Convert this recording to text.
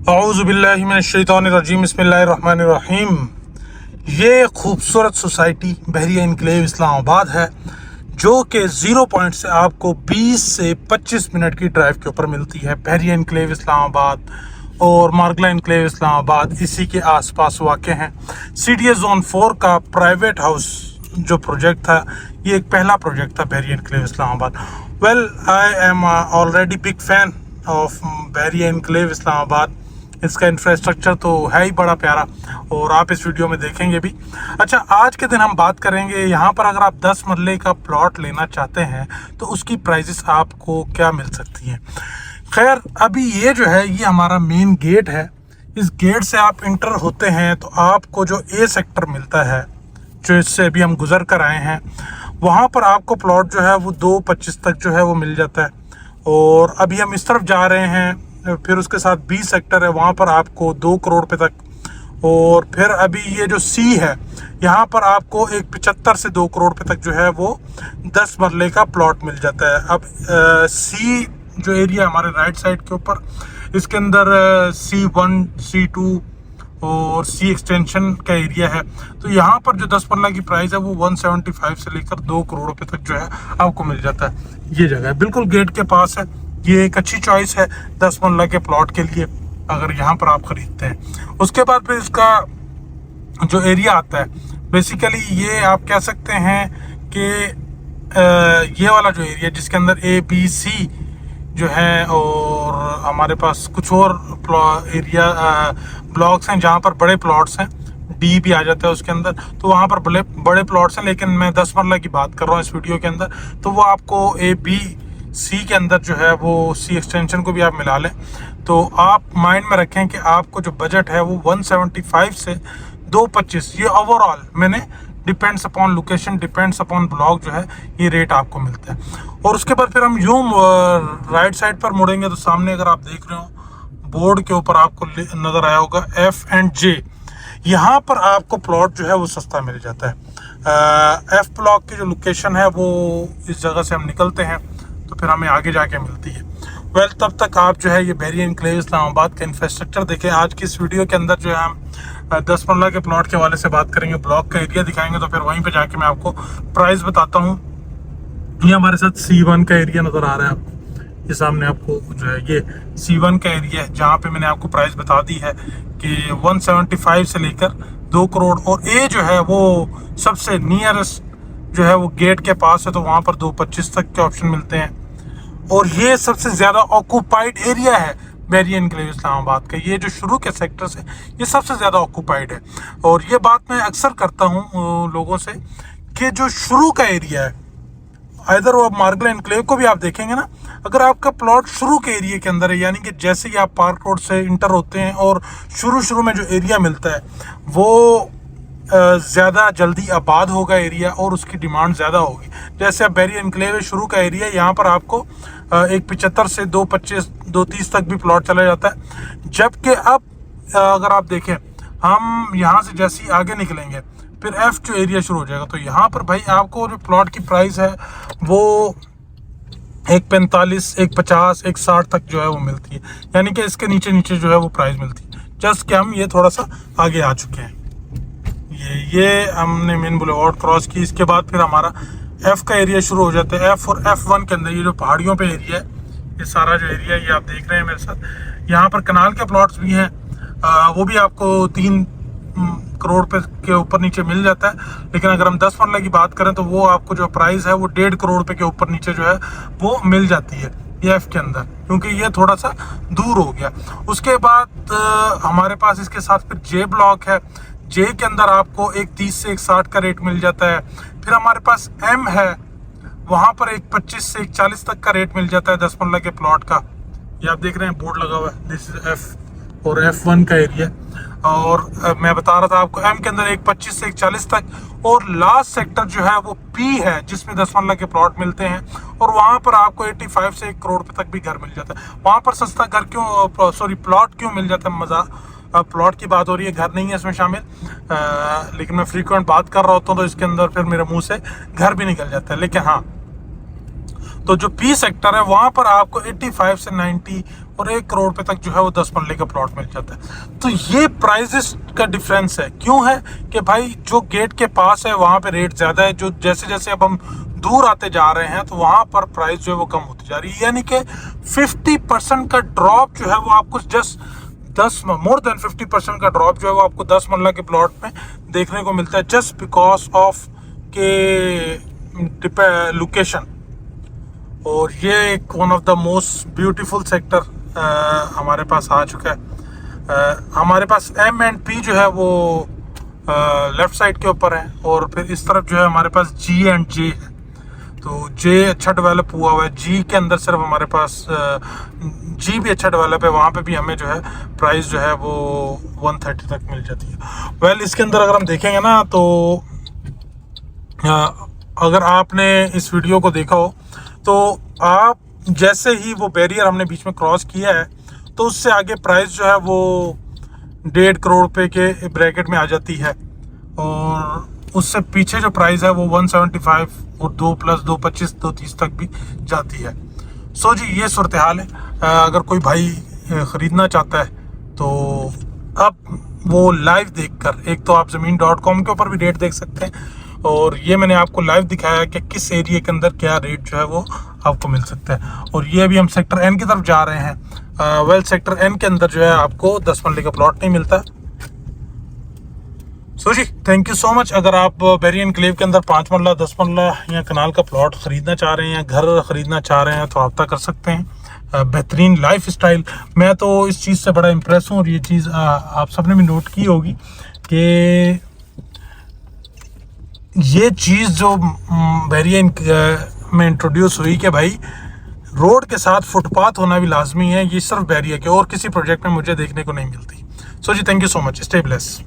औज़ुबिल्लाहिमिनश्शैतानिर्रजीम बिस्मिल्लाहिर्रहमानिर्रहीम। ये खूबसूरत सोसाइटी बहरिया इनक्लेव इस्लामाबाद है, जो कि 0 पॉइंट से आपको 20 से 25 मिनट की ड्राइव के ऊपर मिलती है। बहरिया इनक्लेव इस्लामाबाद और मार्गला इनक्लेव इस्लामाबाद इसी के आसपास वाक़ हैं। CDA ज़ोन 4 का प्राइवेट हाउस जो प्रोजेक्ट था, ये एक पहला प्रोजेक्ट था Bahria enclave Islamabad. Well, I am already big fan of Bahria enclave Islamabad. इसका इंफ्रास्ट्रक्चर तो है ही बड़ा प्यारा और आप इस वीडियो में देखेंगे भी। अच्छा, आज के दिन हम बात करेंगे यहाँ पर अगर आप 10 मरले का प्लॉट लेना चाहते हैं तो उसकी प्राइजेस आपको क्या मिल सकती हैं। खैर, अभी ये जो है ये हमारा मेन गेट है। इस गेट से आप इंटर होते हैं तो आपको जो ए सेक्टर मिलता है, जो इससे अभी हम गुजर कर आए हैं, वहाँ पर आपको प्लॉट जो है वो 2.25 तक जो है वो मिल जाता है। और अभी हम इस तरफ जा रहे हैं, फिर उसके साथ बी सेक्टर है, वहाँ पर आपको 2 करोड़ रुपये तक। और फिर अभी ये जो सी है, यहाँ पर आपको 1.75 से 2 करोड़ रुपये तक जो है वो 10 मरले का प्लॉट मिल जाता है। अब सी जो एरिया हमारे राइट साइड के ऊपर, इसके अंदर C1, C2 और सी एक्सटेंशन का एरिया है। तो यहाँ पर जो 10 मरला की प्राइस है वो 175 से लेकर 2 करोड़ रुपए तक जो है आपको मिल जाता है। ये जगह है बिल्कुल गेट के पास है। ये एक अच्छी चॉइस है 10 मरला के प्लॉट के लिए अगर यहाँ पर आप खरीदते हैं। उसके बाद फिर इसका जो एरिया आता है, बेसिकली ये आप कह सकते हैं कि ये वाला जो एरिया जिसके अंदर ABC जो है, और हमारे पास कुछ और एरिया ब्लॉक्स हैं जहाँ पर बड़े प्लॉट्स हैं, D भी आ जाता है उसके अंदर, तो वहाँ पर बड़े प्लॉट्स हैं। लेकिन मैं 10 मरला की बात कर रहा हूँ इस वीडियो के अंदर, तो वो आपको ABC के अंदर जो है वो सी एक्सटेंशन को भी आप मिला लें। तो आप माइंड में रखें कि आपको जो बजट है वो 175 से 225, ये ओवरऑल मैंने depends upon location, depends upon block जो है ये रेट आपको मिलता है। और उसके बाद फिर हम यूं राइट साइड पर मुड़ेंगे तो सामने अगर आप देख रहे हो बोर्ड के ऊपर आपको नज़र आया होगा F&J, यहाँ पर आपको प्लॉट जो है वो सस्ता मिल जाता है। F ब्लॉक की जो लोकेशन है वो इस जगह से हम निकलते हैं तो फिर हमें आगे जाके मिलती है। वेल, तब तक आप जो है ये बहरिया इनक्लेव इस्लामाबाद का इंफ्रास्ट्रक्चर देखें। आज की इस वीडियो के अंदर जो है हम 10 मरला के प्लॉट के हवाले से बात करेंगे, ब्लॉक का एरिया दिखाएंगे, तो फिर वहीं पे जाके मैं आपको प्राइस बताता हूँ। ये हमारे साथ C1 का एरिया नज़र आ रहा है आपको, ये सामने आपको जो है ये C1 का एरिया है, जहाँ पे मैंने आपको प्राइस बता दी है कि 175 से लेकर 2 करोड़। और ए जो है वो सबसे नियरेस्ट जो है वो गेट के पास है, तो वहाँ पर 2.25 तक के ऑप्शन मिलते हैं। और ये सबसे ज़्यादा ऑक्यूपाइड एरिया है बहरिया इनक्लेव इस्लामाबाद का। ये जो शुरू के सेक्टर से ये सबसे ज़्यादा ऑक्यूपाइड है। और ये बात मैं अक्सर करता हूँ लोगों से कि जो शुरू का एरिया है, इधर वो मार्गला इनक्लेव को भी आप देखेंगे ना, अगर आपका प्लॉट शुरू के एरिया के अंदर है, यानी कि जैसे ही आप पार्क रोड से इंटर होते हैं और शुरू में जो एरिया मिलता है वो ज़्यादा जल्दी आबाद होगा एरिया और उसकी डिमांड ज़्यादा होगी। जैसे अब बहरिया इनक्लेव शुरू का एरिया, यहाँ पर आपको 1.75 से 2.25, 2.30 तक भी प्लॉट चला जाता है। जबकि अब अगर आप देखें, हम यहाँ से जैसे ही आगे निकलेंगे फिर F जो एरिया शुरू हो जाएगा, तो यहाँ पर भाई आपको जो प्लॉट की प्राइस है वो 1.45, 1.50, 1.60 तक जो है वो मिलती है। यानी कि इसके नीचे जो है वो प्राइस मिलती है। जस्ट कि हम ये थोड़ा सा आगे आ चुके हैं। ये हमने मेन बुलेवार्ड क्रॉस की, इसके बाद फिर हमारा F का एरिया शुरू हो जाता है। F और F1 के अंदर ये जो पहाड़ियों पे एरिया है, ये सारा जो एरिया ये आप देख रहे हैं मेरे साथ, यहाँ पर कनाल के प्लॉट्स भी हैं, वो भी आपको 3 करोड़ रुपए के ऊपर नीचे मिल जाता है। लेकिन अगर हम 10 मरला की बात करें तो वो आपको जो प्राइस है वो 1.5 करोड़ रुपए के ऊपर नीचे जो है वो मिल जाती है ये F के अंदर, क्योंकि ये थोड़ा सा दूर हो गया। उसके बाद हमारे पास इसके साथ फिर J ब्लॉक है। J के अंदर आपको 1.30 से 1.60 का रेट मिल जाता है। फिर हमारे पास M है, वहाँ पर 1.25 से 1.40 तक का रेट मिल जाता है 10 मरला के प्लॉट का। ये आप देख रहे हैं बोर्ड लगा हुआ है, दिस इज F और F1 का एरिया। और मैं बता रहा था आपको M के अंदर 1.25 से 1.40 तक। और लास्ट सेक्टर जो है वो P है, जिसमें 10 मरला के प्लॉट मिलते हैं, और वहाँ पर आपको 85 से 1 करोड़ रुपए तक भी घर मिल जाता है। वहाँ पर सस्ता घर क्यों, सॉरी प्लॉट क्यों मिल जाता है, मज़ा प्लॉट की बात हो रही है, घर नहीं है इसमें शामिल, लेकिन मैं फ्रीक्वेंट बात कर रहा होता हूँ तो इसके अंदर फिर मेरे मुंह से घर भी निकल जाता है। लेकिन हाँ, तो जो P सेक्टर है वहाँ पर आपको 85 से 90 और 1 करोड़ रुपए तक जो है वो 10 मरले का प्लॉट मिल जाता है। तो ये प्राइजेस का डिफरेंस है। क्यों है कि भाई जो गेट के पास है वहाँ पे रेट ज़्यादा है, जो जैसे जैसे अब हम दूर आते जा रहे हैं तो वहाँ पर प्राइस जो है वो कम होती जा रही है। यानी कि 50% का ड्रॉप जो है वो आपको जस्ट मोर देन 50% का ड्रॉप जो है वो आपको 10 मरला के प्लॉट में देखने को मिलता है, जस्ट बिकॉज ऑफ के लोकेशन। और ये एक one of the most beautiful sector हमारे पास आ चुका है। हमारे पास M&P जो है वो लेफ्ट साइड के ऊपर है, और फिर इस तरफ जो है हमारे पास G&J है। तो J अच्छा डेवलप हुआ है, G के अंदर सिर्फ हमारे पास G भी अच्छा डेवलप है, वहाँ पे भी हमें जो है प्राइस जो है वो 130 तक मिल जाती है। वेल इसके अंदर अगर हम देखेंगे ना तो अगर आपने इस वीडियो को देखा हो तो आप जैसे ही वो बैरियर हमने बीच में क्रॉस किया है तो उससे आगे प्राइस जो है वो 1.5 करोड़ रुपए के ब्रैकेट में आ जाती है, और उससे पीछे जो प्राइस है वो 175 और 2 + 2 25 230 तक भी जाती है। सो जी ये सूरत हाल है। अगर कोई भाई ख़रीदना चाहता है तो अब वो लाइव देखकर, एक तो आप ज़मीन.com के ऊपर भी रेट देख सकते हैं, और ये मैंने आपको लाइव दिखाया कि किस एरिया के अंदर क्या रेट जो है वो आपको मिल सकता है। और ये अभी हम सेक्टर N की तरफ जा रहे हैं। वेल सेक्टर N के अंदर जो है आपको 10 मरले का प्लॉट नहीं मिलता। सो ji thank you so much. अगर आप बैरियर एनक्लेव के अंदर 5 मरला 10 मरला या कनाल का प्लॉट ख़रीदना चाह रहे हैं, घर ख़रीदना चाह रहे हैं, तो रब्ता कर सकते हैं। बेहतरीन लाइफ स्टाइल, मैं तो इस चीज़ से बड़ा इम्प्रेस हूँ, और ये चीज़ आप सबने भी नोट की होगी कि ये चीज़ जो बैरियर में इंट्रोड्यूस हुई कि भाई रोड के साथ फुटपाथ होना भी लाजमी है, ये सिर्फ बैरियर के और किसी प्रोजेक्ट में मुझे देखने को नहीं मिलती। So ji thank you so much, stay bless.